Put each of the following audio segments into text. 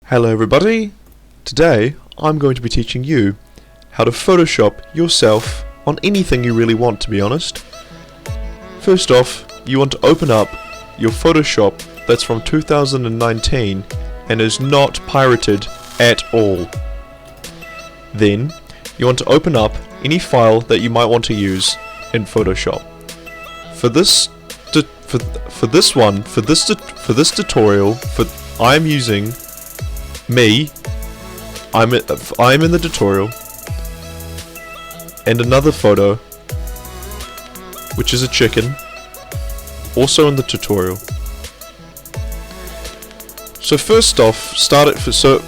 Hello everybody! Today I'm going to be teaching you how to Photoshop yourself on anything you really want, to be honest. First off, you want to open up your Photoshop that's from 2019 and is not pirated at all. Then you want to open up any file that you might want to use in Photoshop. For this tutorial, I'm using me. I'm in the tutorial, and another photo, which is a chicken, also in the tutorial. So first off, so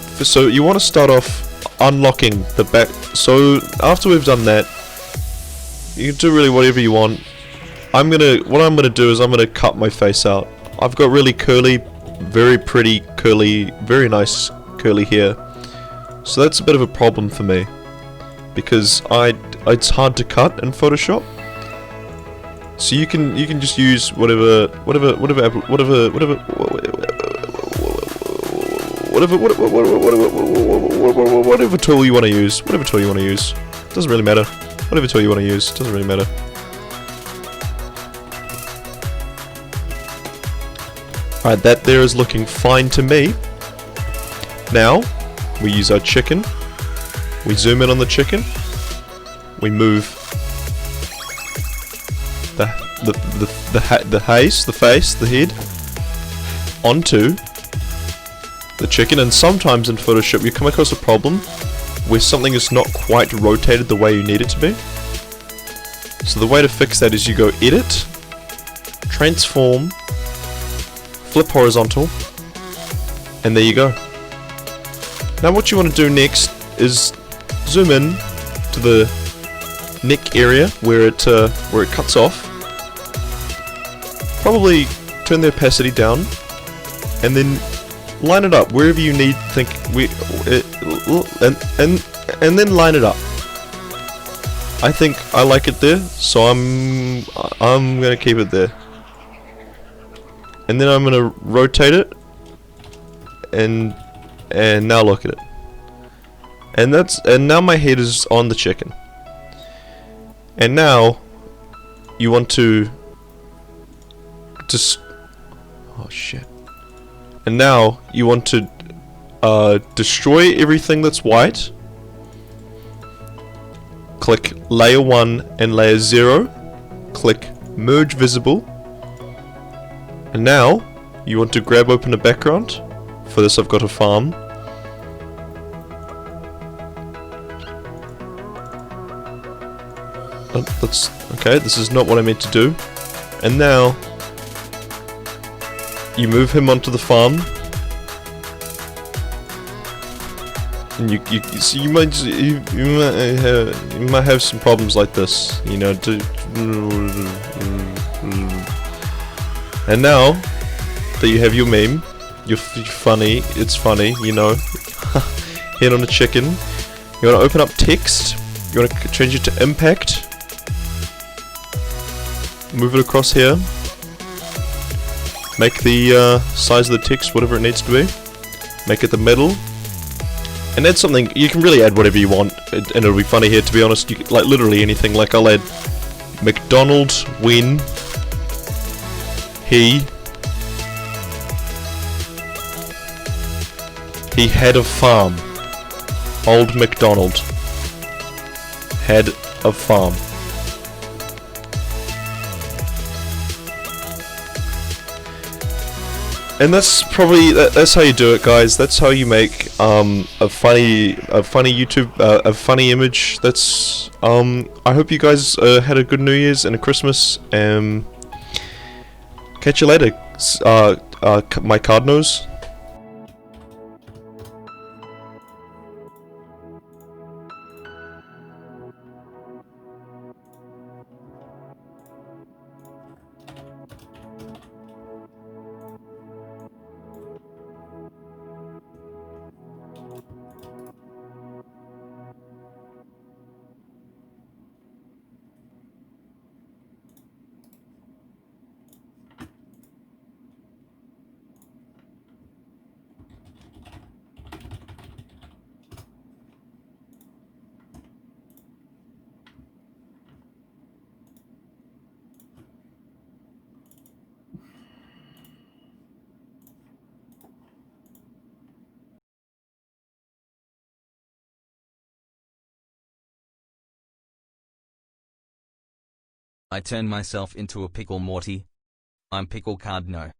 you want to start off unlocking the back. So after we've done that, you can do really whatever you want. What I'm gonna do is I'm gonna cut my face out. I've got really curly, very pretty curly, very nice curly hair. So that's a bit of a problem for me, because it's hard to cut in Photoshop. So you can just use whatever tool you want to use. Whatever tool you want to use. Doesn't really matter. Whatever tool you want to use. Doesn't really matter. Alright, that there is looking fine to me. Now, we use our chicken. We zoom in on the chicken. We move the face, the head, onto the chicken. And sometimes in Photoshop you come across a problem where something is not quite rotated the way you need it to be. So the way to fix that is you go Edit, Transform, Flip Horizontal, and there you go. Now what you want to do next is zoom in to the neck area where it cuts off. Probably turn the opacity down, and then line it up wherever you need. And then line it up. I think I like it there, so I'm gonna keep it there. And then I'm gonna rotate it, and now look at it. And now my head is on the chicken. And now you want to just And now you want to destroy everything that's white. Click layer 1 and layer 0. Click merge visible. And now you want to grab open a background. For this I've got a farm. That's okay, this is not what I meant to do. And now you move him onto the farm. And you might have some problems like this, you know. And now that you have your meme, it's funny, you know. Head on a chicken. You want to open up text. You want to change it to impact. Move it across here. Make the size of the text whatever it needs to be. Make it the middle. And add something. You can really add whatever you want, and it'll be funny here, to be honest. You can, like, literally anything. Like, I'll add McDonald when he had a farm. Old MacDonald had a farm. And that's probably that's how you do it, guys. That's how you make a funny YouTube a funny image. That's I hope you guys had a good New Year's and a Christmas. Catch you later, my Cardnos. I turn myself into a pickle, Morty. I'm mr.cardno.